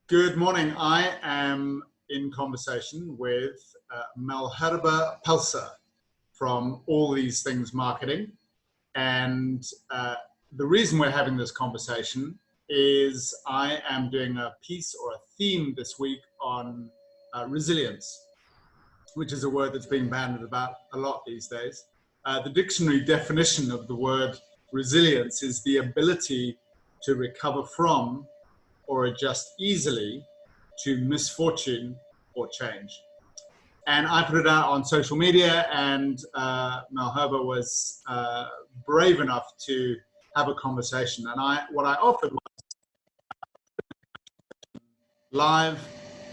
Good morning. I am in conversation with Malherbe Pelser from All These Things Marketing. And the reason we're having this conversation is I am doing a piece or a theme this week on resilience, which is a word that's being bandied about a lot these days. The dictionary definition of the word resilience is the ability to recover from or adjust easily to misfortune or change. And I put it out on social media, and Malherbe was brave enough to have a conversation. And what I offered was live,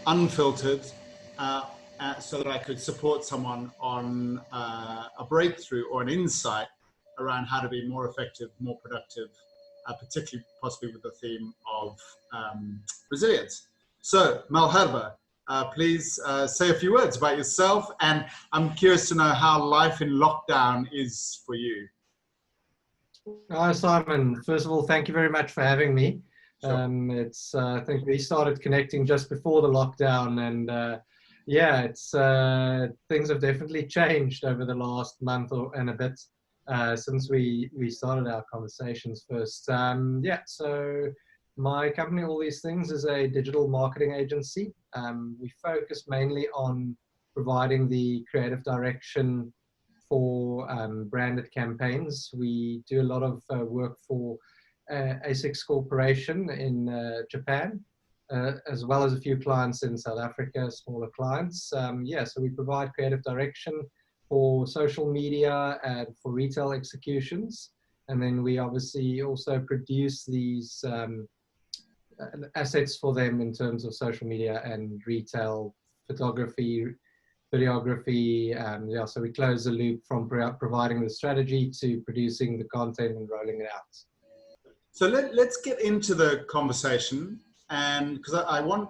unfiltered, so that I could support someone on a breakthrough or an insight around how to be more effective, more productive, particularly possibly with the theme of resilience. So, Malherbe, please say a few words about yourself, and I'm curious to know how life in lockdown is for you. Hi, Simon. First of all, thank you very much for having me. Sure. I think we started connecting just before the lockdown, and things have definitely changed over the last month and a bit since we started our conversations first. So my company, All These Things, is a digital marketing agency. We focus mainly on providing the creative direction for branded campaigns. We do a lot of work for ASICS Corporation in Japan, as well as a few clients in South Africa, smaller clients. So we provide creative direction for social media and for retail executions. And then we obviously also produce these assets for them in terms of social media and retail, photography, videography. So we close the loop from providing the strategy to producing the content and rolling it out. So let's get into the conversation, and because I want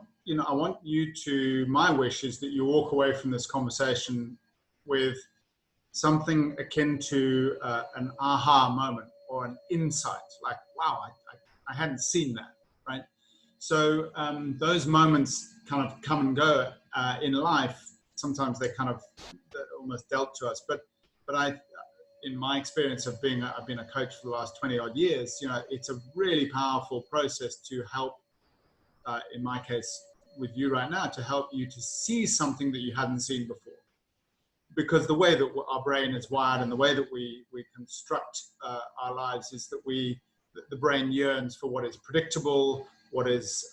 you to, my wish is that you walk away from this conversation with something akin to an aha moment or an insight, like, wow, I hadn't seen that, right? So those moments kind of come and go in life. Sometimes they're almost dealt to us, but in my experience of I've been a coach for the last 20 odd years, it's a really powerful process to help, in my case with you right now, to help you to see something that you hadn't seen before. Because the way that our brain is wired and the way that we construct our lives is that the brain yearns for what is predictable, what is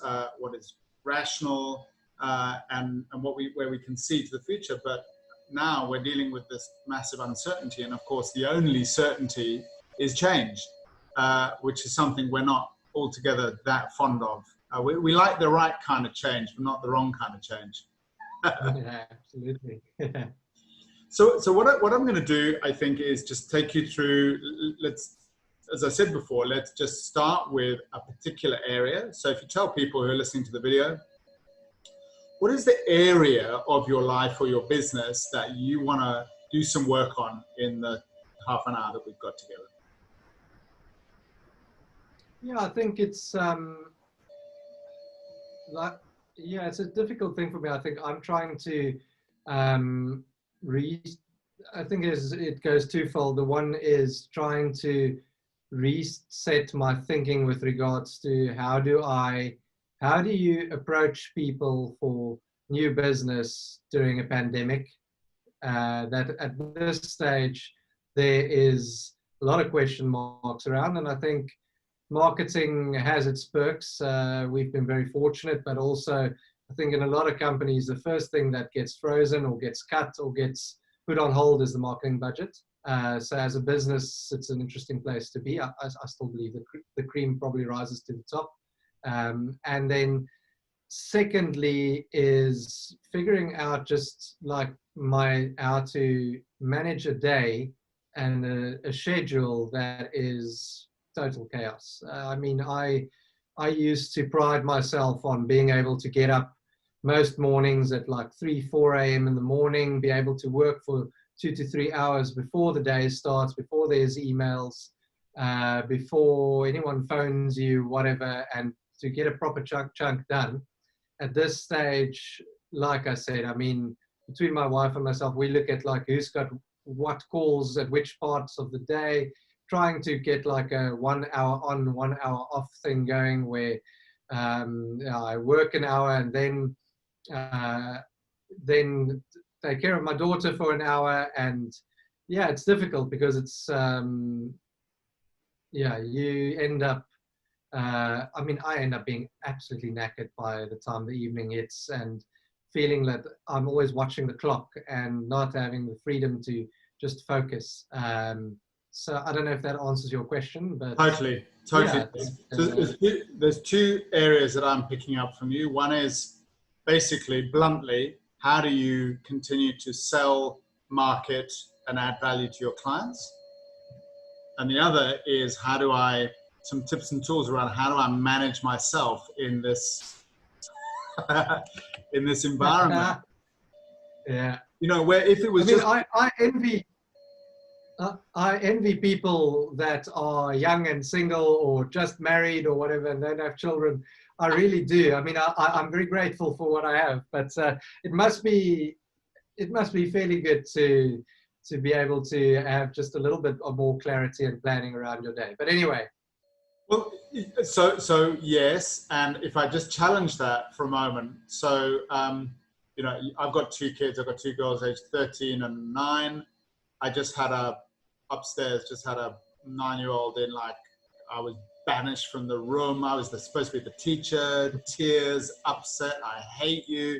rational, and where we can see to the future. But now we're dealing with this massive uncertainty, and of course the only certainty is change, which is something we're not altogether that fond of. We like the right kind of change, but not the wrong kind of change. Yeah, absolutely. So what I'm going to do, I think, is just take you through, as I said before, let's just start with a particular area. So if you tell people who are listening to the video, what is the area of your life or your business that you want to do some work on in the half an hour that we've got together? Yeah, I think it's it's a difficult thing for me. I think I'm trying to I think it goes twofold. The one is trying to reset my thinking with regards to how do you approach people for new business during a pandemic? That at this stage, there is a lot of question marks around, and I think marketing has its perks. We've been very fortunate, but also I think in a lot of companies, the first thing that gets frozen or gets cut or gets put on hold is the marketing budget. So as a business, it's an interesting place to be. I still believe the cream probably rises to the top. And then secondly is figuring out just like how to manage a day and a schedule that is total chaos. I used to pride myself on being able to get up most mornings at like 4 a.m. in the morning, be able to work for 2 to 3 hours before the day starts, before there's emails, before anyone phones you, whatever, and to get a proper chunk done. at this stage, like I said, I mean, between my wife and myself, we look at like who's got what calls at which parts of the day, trying to get like a 1 hour on, 1 hour off thing going where I work an hour and then take care of my daughter for an hour. And yeah, it's difficult because it's yeah, you end up I mean, I end up being absolutely knackered by the time the evening hits and feeling that I'm always watching the clock and not having the freedom to just focus. So I don't know if that answers your question, but Totally. yeah, So there's two areas that I'm picking up from you. One is basically, bluntly, how do you continue to sell, market, and add value to your clients? And the other is some tips and tools around how do I manage myself in this in this environment. yeah. You know, where if it was I envy people that are young and single or just married or whatever and don't have children. I really do. I mean, I'm very grateful for what I have, but it must be fairly good to be able to have just a little bit of more clarity and planning around your day. But anyway. Well, so yes, and if I just challenge that for a moment, so you know, I've got two kids. I've got two girls, aged 13 and 9. I just had a 9-year-old in, like, I was banished from the room. I was supposed to be the teacher, tears, upset. I hate you,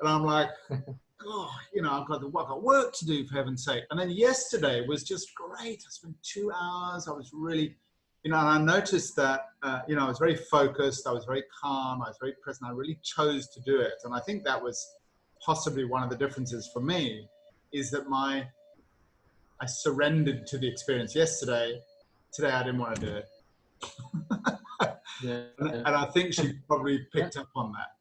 and I'm like, God, you know, I've got work to do, for heaven's sake. And then yesterday was just great. I spent 2 hours. I was really, you know, and I noticed that, you know, I was very focused. I was very calm. I was very present. I really chose to do it. And I think that was possibly one of the differences for me, is that I surrendered to the experience yesterday. Today, I didn't want to do it. Yeah. And I think she probably picked up on that.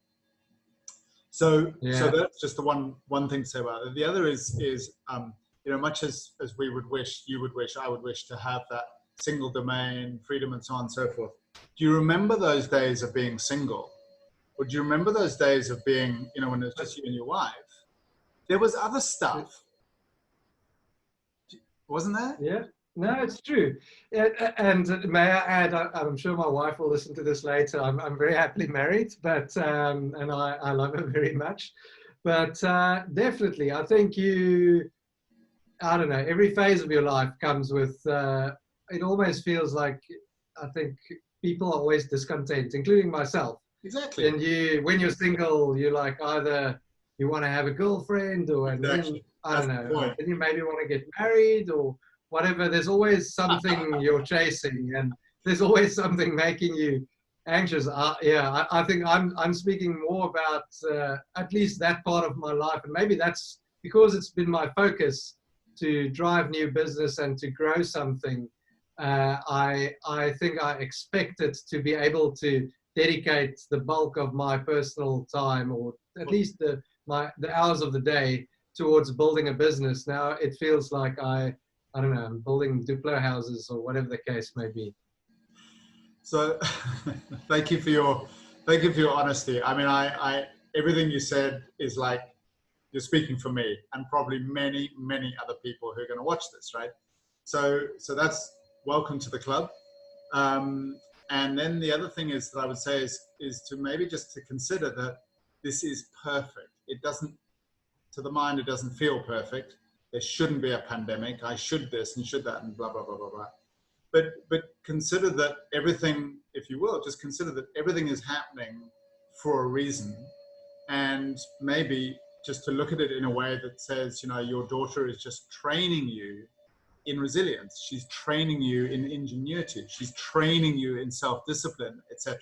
So that's just the one thing to say about it. The other is you know, much as we would wish, you would wish, I would wish to have that single domain, freedom, and so on and so forth. Do you remember those days of being single? Or do you remember those days of being, you know, when it was just you and your wife? There was other stuff, wasn't there? Yeah. No, it's true. And may I add, I'm sure my wife will listen to this later. I'm very happily married, but and I love her very much. But definitely, I think I don't know, every phase of your life comes with, it almost feels like, I think people are always discontent, including myself. Exactly. And when you're single, you're like, either you want to have a girlfriend or, and then, I don't know, then you maybe want to get married or whatever. There's always something you're chasing, and there's always something making you anxious. Yeah, I think I'm speaking more about at least that part of my life, and maybe that's because it's been my focus to drive new business and to grow something. I think I expected to be able to dedicate the bulk of my personal time, or at least the hours of the day, towards building a business. Now it feels like I don't know, I'm building Duplo houses or whatever the case may be. So thank you for your honesty. I mean, I everything you said is like, you're speaking for me and probably many, many other people who are going to watch this, right? So that's welcome to the club. And then the other thing is that I would say is to maybe just to consider that this is perfect. It doesn't, to the mind, it doesn't feel perfect. There shouldn't be a pandemic. I should this and should that and blah, blah, blah, blah, blah. But consider that everything, if you will, just consider that everything is happening for a reason. And maybe just to look at it in a way that says, you know, your daughter is just training you in resilience. She's training you in ingenuity. She's training you in self-discipline, etc.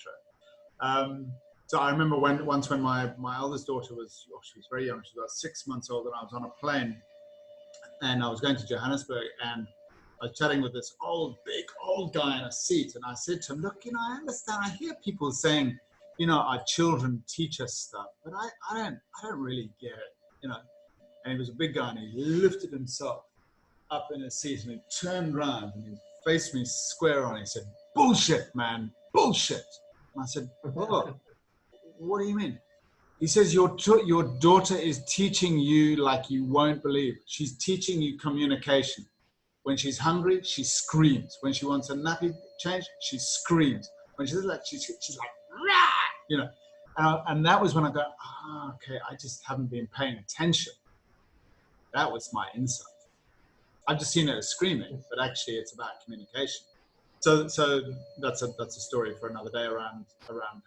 So I remember once when my eldest daughter she was very young. She was about 6 months old, and I was on a plane, and I was going to Johannesburg, and I was chatting with this big old guy in a seat, and I said to him, look, you know, I understand. I hear people saying, you know, our children teach us stuff, but I don't really get it, you know. And he was a big guy, and he lifted himself up in his seat, and he turned around and he faced me square on. He said, bullshit, man, bullshit. And I said, oh, what do you mean? He says, your daughter is teaching you like you won't believe. She's teaching you communication. When she's hungry, she screams. When she wants a nappy change, she screams. When she's like, she's like, rah! You know. And that was when I go, okay, I just haven't been paying attention. That was my insight. I've just seen it as screaming, but actually it's about communication. So that's a story for another day around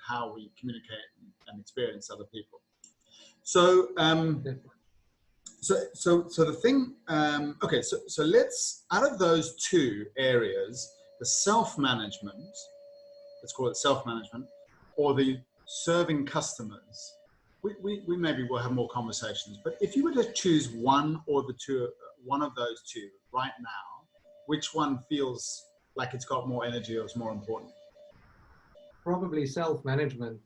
how we communicate and experience other people. So so the thing, okay, so let's, out of those two areas, the self-management, let's call it self-management, or the serving customers, we maybe will have more conversations, but if you were to choose one or the two, one of those two right now, which one feels like it's got more energy or is more important? Probably self-management,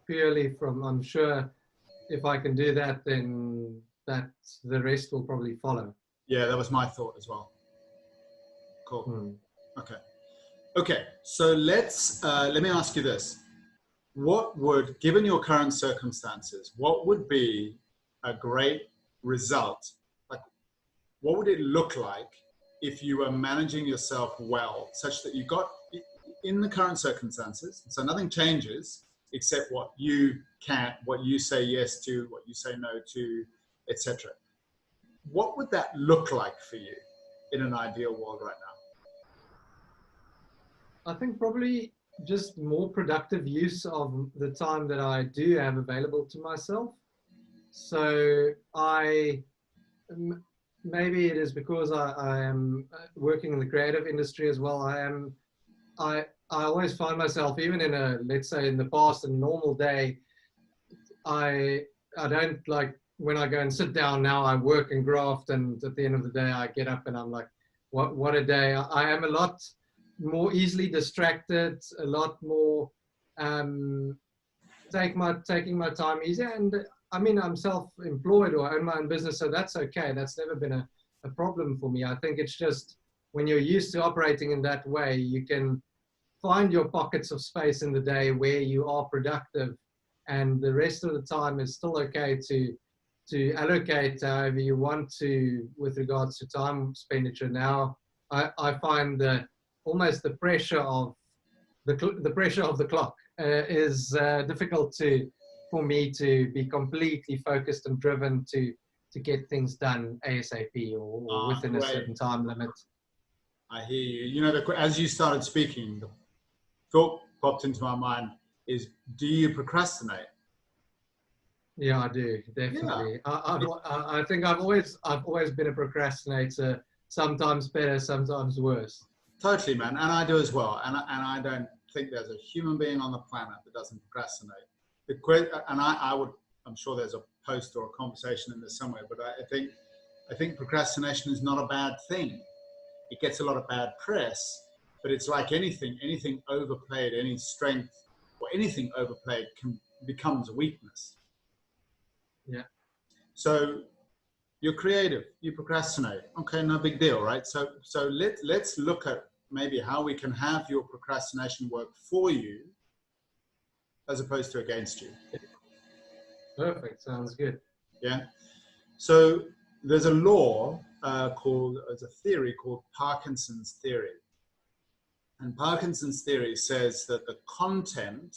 purely from, I'm sure if I can do that, then that the rest will probably follow. Yeah, that was my thought as well. Cool. Okay, so let me ask you this. What would, given your current circumstances, what would be a great result? Like, what would it look like if you were managing yourself well, such that you got in the current circumstances, so nothing changes except what you can, what you say yes to, what you say no to, etc. What would that look like for you in an ideal world right now? I think probably just more productive use of the time that I do have available to myself. So maybe it is because I am working in the creative industry as well. I always find myself, even in a, let's say in the past, a normal day, I don't like, when I go and sit down now, I work and graft, and at the end of the day, I get up and I'm like, what a day. I am a lot more easily distracted, a lot more taking my time easier. And I mean, I'm self-employed or own my own business, so that's okay. That's never been a problem for me. I think it's just when you're used to operating in that way, you can find your pockets of space in the day where you are productive, and the rest of the time is still okay to allocate however you want to with regards to time expenditure. Now, I find that almost the pressure of the clock is difficult for me to be completely focused and driven to get things done ASAP or within a certain time limit. I hear you. You know, as you started speaking, the thought popped into my mind is, do you procrastinate? Yeah, I do, definitely. Yeah. I think I've always been a procrastinator. Sometimes better, sometimes worse. Totally, man, and I do as well. And I don't think there's a human being on the planet that doesn't procrastinate. I'm sure there's a post or a conversation in this somewhere, but I think procrastination is not a bad thing. It gets a lot of bad press, but it's like anything overplayed, any strength or anything overplayed becomes a weakness. Yeah. So you're creative, you procrastinate. Okay, no big deal, right? So let's look at maybe how we can have your procrastination work for you as opposed to against you. Perfect. Sounds good. Yeah. So there's a law there's a theory called Parkinson's theory. And Parkinson's theory says that the content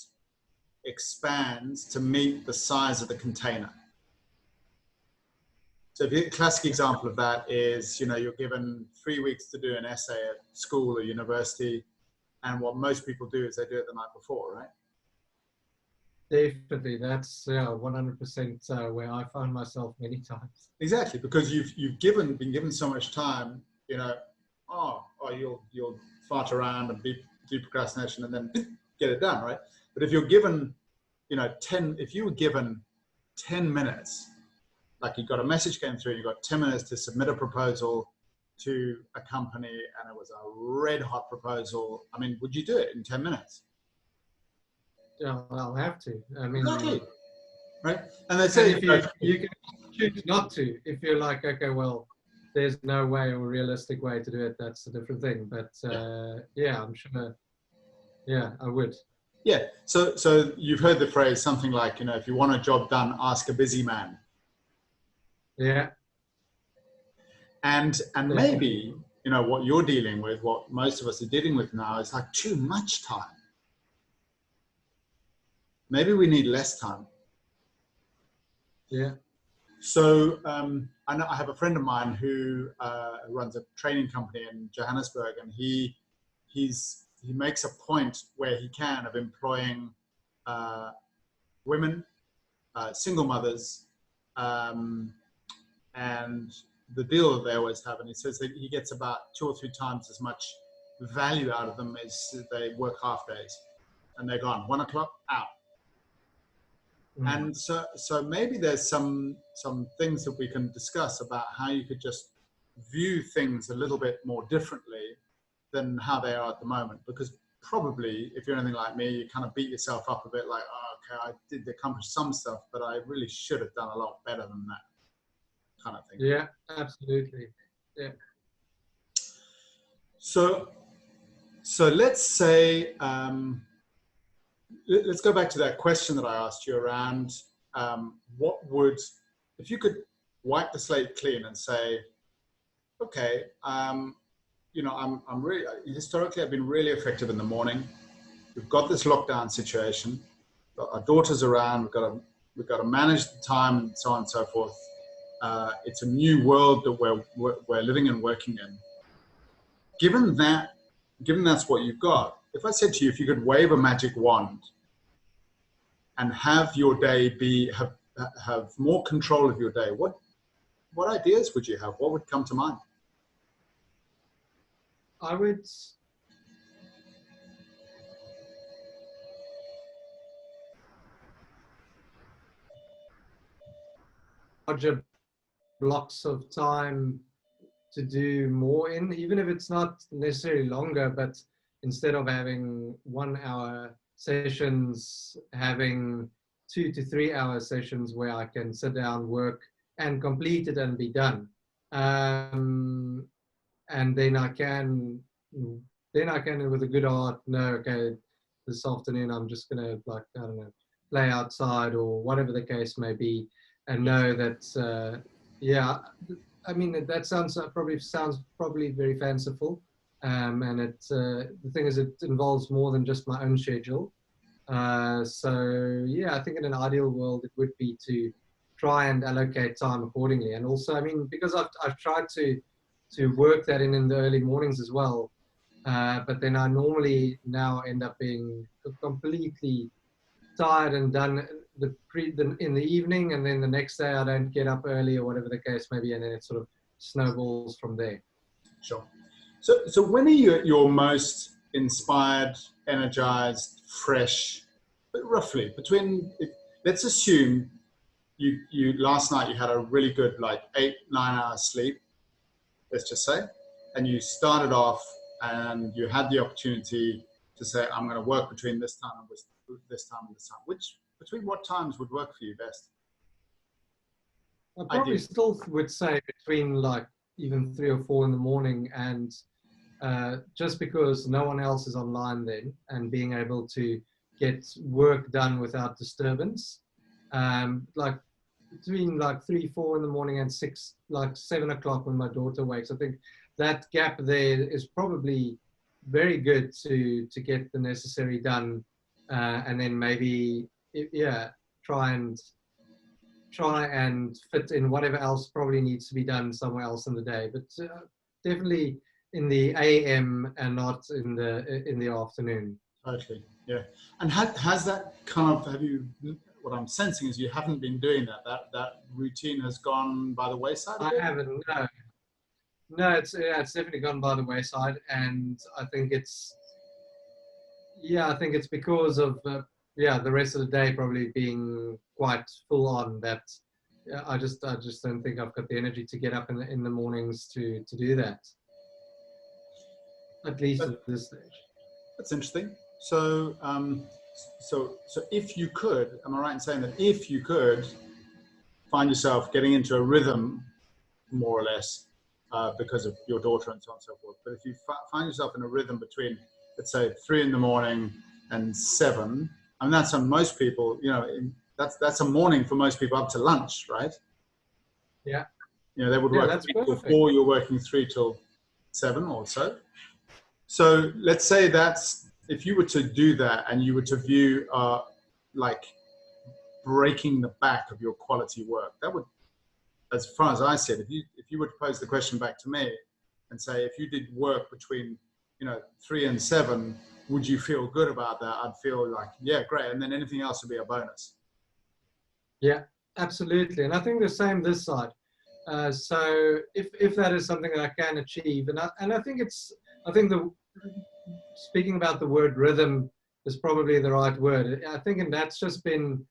expands to meet the size of the container. So a classic example of that is, you're given 3 weeks to do an essay at school or university, and what most people do is they do it the night before, right? Definitely, that's 100% where I find myself many times. Exactly, because you've been given so much time, you'll fart around and do procrastination and then get it done, right? But if you're given, if you were given 10 minutes, like you got a message came through, you got 10 minutes to submit a proposal to a company, and it was a red hot proposal. I mean, would you do it in 10 minutes? Yeah, I'll have to. I mean, exactly. Right? And they say you can choose not to. If you're like, okay, well, there's no way or realistic way to do it, that's a different thing. But yeah, I'm sure. Yeah, I would. Yeah. So you've heard the phrase something like, if you want a job done, ask a busy man. Yeah, And definitely. maybe, what you're dealing with, what most of us are dealing with now is like too much time. Maybe we need less time. Yeah. So I know I have a friend of mine who runs a training company in Johannesburg, and he makes a point where he can of employing women, single mothers, and the deal that they always have, and he says that he gets about 2 or 3 times as much value out of them as they work half days, and they're gone 1 o'clock out. And so maybe there's some things that we can discuss about how you could just view things a little bit more differently than how they are at the moment. Because probably, if you're anything like me, you kind of beat yourself up a bit like, oh, okay, I did accomplish some stuff, but I really should have done a lot better than that kind of thing. Yeah, absolutely. Yeah. So let's say, let's go back to that question that I asked you around if you could wipe the slate clean and say, okay, I'm really, historically, I've been really effective in the morning. We've got this lockdown situation. Our daughter's around. We've got to manage the time and so on and so forth. It's a new world that we're living and working in. Given that's what you've got, if I said to you, if you could wave a magic wand and have your day have more control of your day, what ideas would you have? What would come to mind? I would larger blocks of time to do more in, even if it's not necessarily longer, but instead of having 1 hour sessions, having 2 to 3 hour sessions where I can sit down, work, and complete it and be done. And then I can with a good heart know, okay, this afternoon I'm just gonna, like, I don't know, play outside or whatever the case may be, and know that yeah, I mean, that sounds probably very fanciful, and the thing is, it involves more than just my own schedule. So yeah, I think in an ideal world it would be to try and allocate time accordingly. And also, I mean, because I've tried to work that in the early mornings as well, but then I normally now end up being completely tired and done in the evening, and then the next day I don't get up early or whatever the case may be, and then it sort of snowballs from there. Sure. So when are you at your most inspired, energized, fresh? But roughly between, let's assume you last night you had a really good, like 8-9 hours sleep, let's just say, and you started off and you had the opportunity to say, I'm going to work between this time and this time and this time. Between what times would work for you best? I probably still would say between, like, even 3 or 4 in the morning, and just because no one else is online then, and being able to get work done without disturbance, like between like 3-4 in the morning and 7 o'clock when my daughter wakes. I think that gap there is probably very good to get the necessary done, and then maybe, yeah, try and fit in whatever else probably needs to be done somewhere else in the day, but definitely in the AM and not in the afternoon. Totally, yeah. And has that kind of, what I'm sensing is you haven't been doing that routine has gone by the wayside a bit? I haven't, no, it's definitely gone by the wayside, and I think it's because of the rest of the day probably being quite full on, that I just don't think I've got the energy to get up in the mornings to do that, at least at this stage. That's interesting. So if you could, am I right in saying that if you could find yourself getting into a rhythm, more or less, because of your daughter and so on and so forth, but if you find yourself in a rhythm between, let's say, 3 in the morning and 7, and that's on most people, that's a morning for most people up to lunch, right? Yeah. They would work that's 8 till perfect. 4, you're working 3 till 7 or so. So let's say if you were to do that and you were to view like breaking the back of your quality work, that would, as far as I said, if you were to pose the question back to me and say, if you did work between 3 and 7, would you feel good about that? I'd feel like, yeah, great. And then anything else would be a bonus. Yeah, absolutely. And I think the same this side. So if that is something that I can achieve, and I think speaking about the word rhythm is probably the right word. I think, and that's just been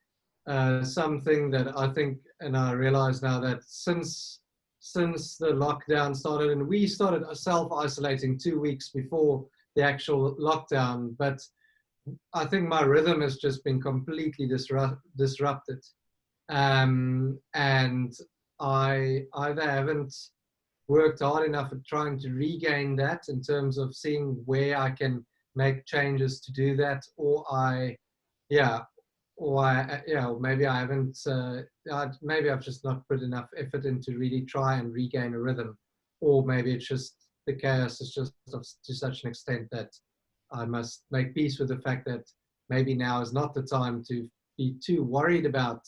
something that I think, and I realize now that since the lockdown started, and we started self-isolating 2 weeks before the actual lockdown, but I think my rhythm has just been completely disrupted. And I either haven't worked hard enough at trying to regain that in terms of seeing where I can make changes to do that, or maybe I haven't, maybe I've just not put enough effort into really try and regain a rhythm, or maybe it's just the chaos is just to such an extent that I must make peace with the fact that maybe now is not the time to be too worried about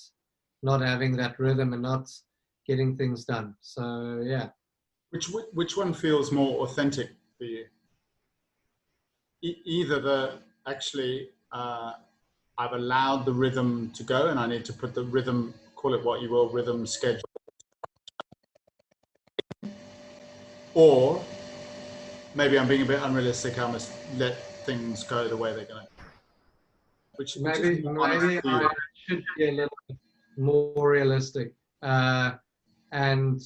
not having that rhythm and not getting things done. So yeah. Which one feels more authentic for you? Either I've allowed the rhythm to go and I need to put the rhythm, call it what you will, rhythm schedule, or maybe I'm being a bit unrealistic. I must let things go the way they're going to. Which Maybe I should be a little bit more realistic, and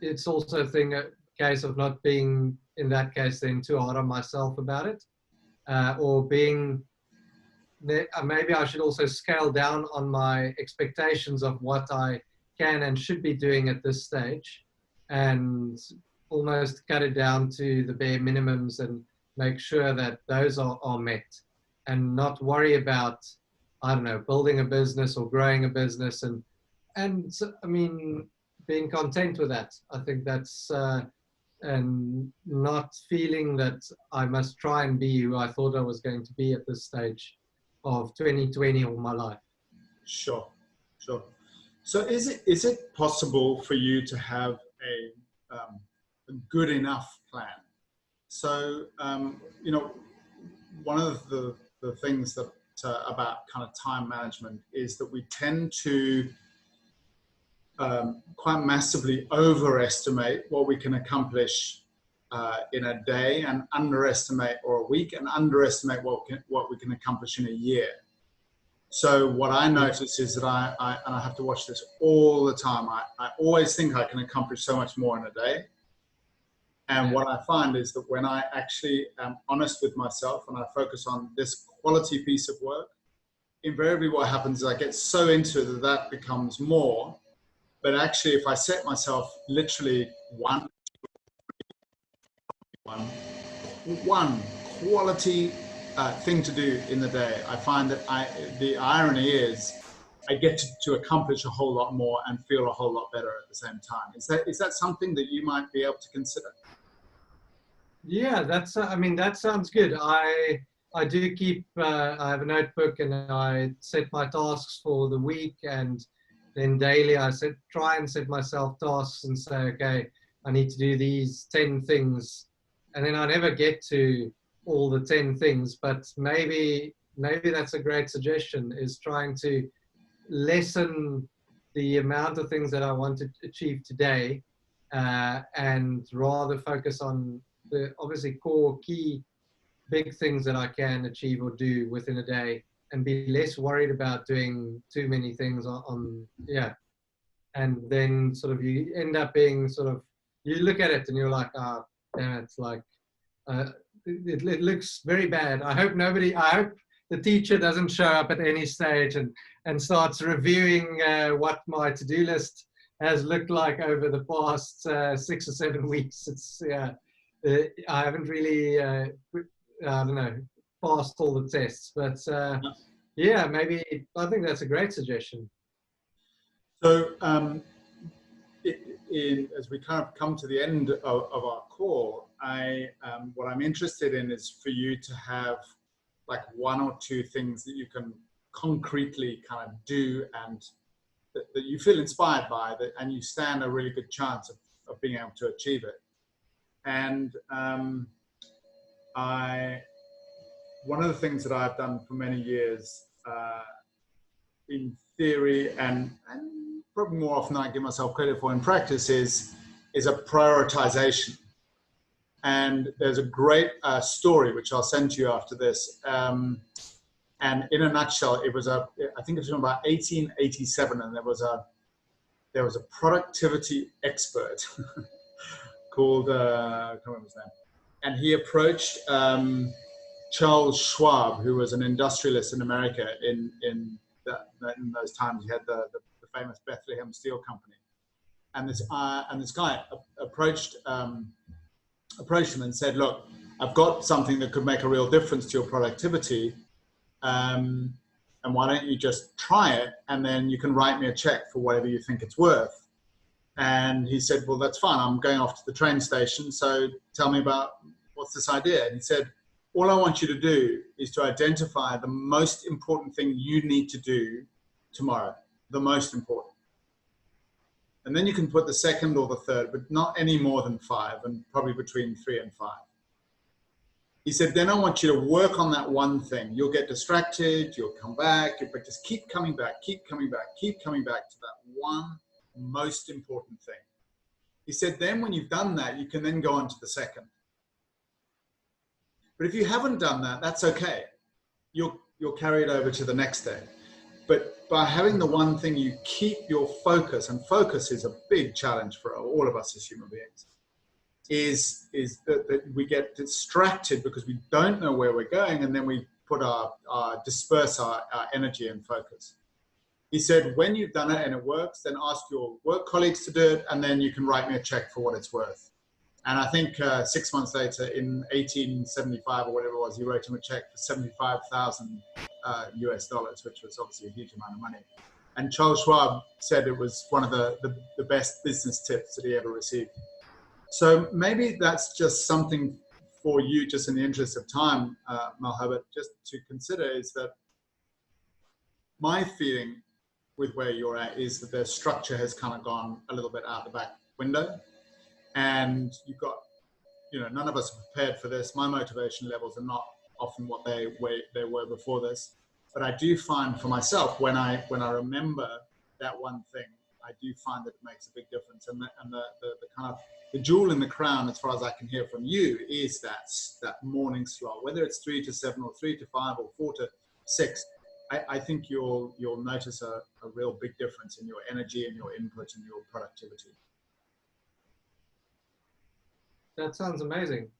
it's also a case of not being, in that case, then too hard on myself about it, or being. Maybe I should also scale down on my expectations of what I can and should be doing at this stage, and almost cut it down to the bare minimums and make sure that those are met, and not worry about, I don't know, building a business or growing a business, and I mean, being content with that. I think that's and not feeling that I must try and be who I thought I was going to be at this stage of 2020 of my life. Sure. So is it possible for you to have a good enough plan? So one of the things that about kind of time management is that we tend to quite massively overestimate what we can accomplish in a day, and underestimate, or a week, and underestimate what we can accomplish in a year. So what I notice is that I have to watch this all the time. I always think I can accomplish so much more in a day. And what I find is that when I actually am honest with myself and I focus on this quality piece of work, invariably what happens is I get so into it that becomes more. But actually, if I set myself literally one quality thing to do in the day, I find that the irony is I get to accomplish a whole lot more and feel a whole lot better at the same time. Is that something that you might be able to consider? Yeah, that sounds good. I do keep, I have a notebook and I set my tasks for the week, and then daily I try and set myself tasks and say, okay, I need to do these 10 things. And then I never get to all the 10 things, but maybe that's a great suggestion, is trying to lessen the amount of things that I want to achieve today, and rather focus on the obviously core key big things that I can achieve or do within a day, and be less worried about doing too many things and then sort of you end up being sort of, you look at it and you're like, oh damn, it's like it looks very bad. I hope the teacher doesn't show up at any stage and starts reviewing what my to-do list has looked like over the past 6 or 7 weeks. It's I haven't really I don't know, passed all the tests. But yeah, maybe I think that's a great suggestion. So as we kind of come to the end of our call, what I'm interested in is for you to have like one or two things that you can concretely kind of do and that you feel inspired by, that, and you stand a really good chance of being able to achieve it. And one of the things that I've done for many years, in theory, and probably more often than I give myself credit for in practice, is a prioritization. And there's a great story which I'll send to you after this. And in a nutshell, I think it was from about 1887, and there was a productivity expert called, I can't remember his name, and he approached Charles Schwab, who was an industrialist in America in those times. He had the famous Bethlehem Steel Company, and this guy approached him and said, "Look, I've got something that could make a real difference to your productivity. And why don't you just try it, and then you can write me a check for whatever you think it's worth." And he said, "Well, that's fine. I'm going off to the train station, so tell me about what's this idea." And he said, "All I want you to do is to identify the most important thing you need to do tomorrow, the most important. And then you can put the second or the third, but not any more than 5, and probably between 3 and 5. He said, then I want you to work on that one thing. You'll get distracted, you'll come back, but just keep coming back, keep coming back, keep coming back to that one most important thing." He said, then when you've done that, you can then go on to the second. But if you haven't done that, that's okay. You'll carry it over to the next day. But by having the one thing, you keep your focus, and focus is a big challenge for all of us as human beings, is that we get distracted because we don't know where we're going, and then we put disperse our energy and focus. He said, when you've done it and it works, then ask your work colleagues to do it, and then you can write me a check for what it's worth. And I think 6 months later, in 1875 or whatever it was, he wrote him a check for $75,000 US, which was obviously a huge amount of money. And Charles Schwab said it was one of the best business tips that he ever received. So maybe that's just something for you, just in the interest of time, Malherbe, just to consider, is that my feeling with where you're at is that the structure has kind of gone a little bit out the back window. And you've got, none of us are prepared for this. My motivation levels are not often what they were before this. But I do find for myself, when I remember that one thing, I do find that it makes a big difference. And the kind of the jewel in the crown, as far as I can hear from you, is that morning slot, whether it's 3 to 7 or 3 to 5 or 4 to 6. I think you'll notice a real big difference in your energy and your input and your productivity. That sounds amazing.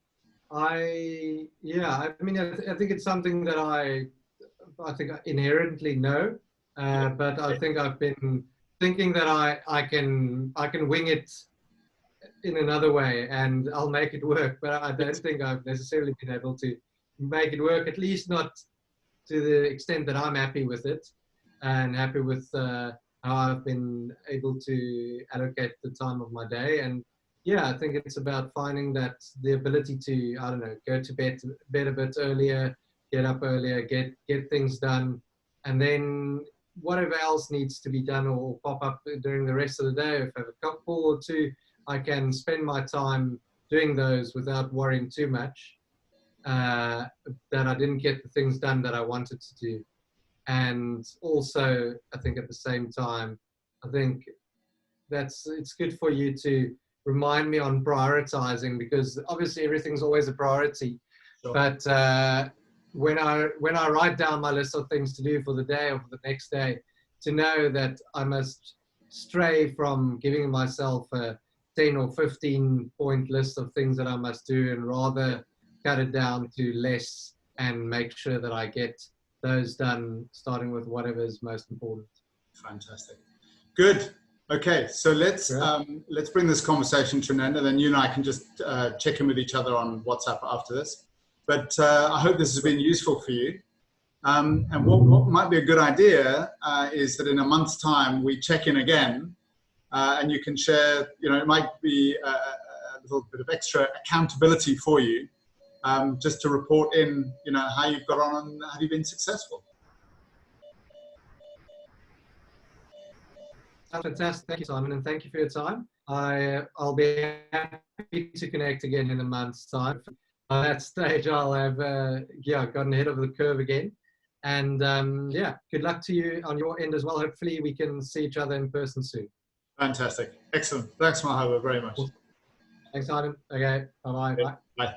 I think it's something that I think I inherently know, but I think I've been thinking that I can wing it in another way and I'll make it work. But I don't think I've necessarily been able to make it work, at least not to the extent that I'm happy with it and happy with how I've been able to allocate the time of my day. And yeah, I think it's about finding that the ability to, go to bed a bit earlier, get up earlier, get things done, and then whatever else needs to be done or pop up during the rest of the day, if I have a couple or two, I can spend my time doing those without worrying too much that I didn't get the things done that I wanted to do. And also, I think at the same time, I think it's good for you to remind me on prioritizing, because obviously everything's always a priority. Sure. But when I write down my list of things to do for the day or for the next day, to know that I must stray from giving myself a 10 or 15 point list of things that I must do, and rather cut it down to less and make sure that I get those done, starting with whatever is most important. Fantastic. Good. Okay, so let's bring this conversation to an end, and then you and I can just check in with each other on WhatsApp after this. But I hope this has been useful for you. And what might be a good idea is that in a month's time, we check in again, and you can share, it might be a little bit of extra accountability for you, just to report in, how you've got on and have you been successful. Fantastic. Thank you, Simon, and thank you for your time. I'll be happy to connect again in a month's time. At that stage, I'll have gotten ahead of the curve again. And good luck to you on your end as well. Hopefully we can see each other in person soon. Fantastic. Excellent. Thanks, Malherbe, very much. Thanks, Simon. Okay. Bye-bye. Bye. Bye.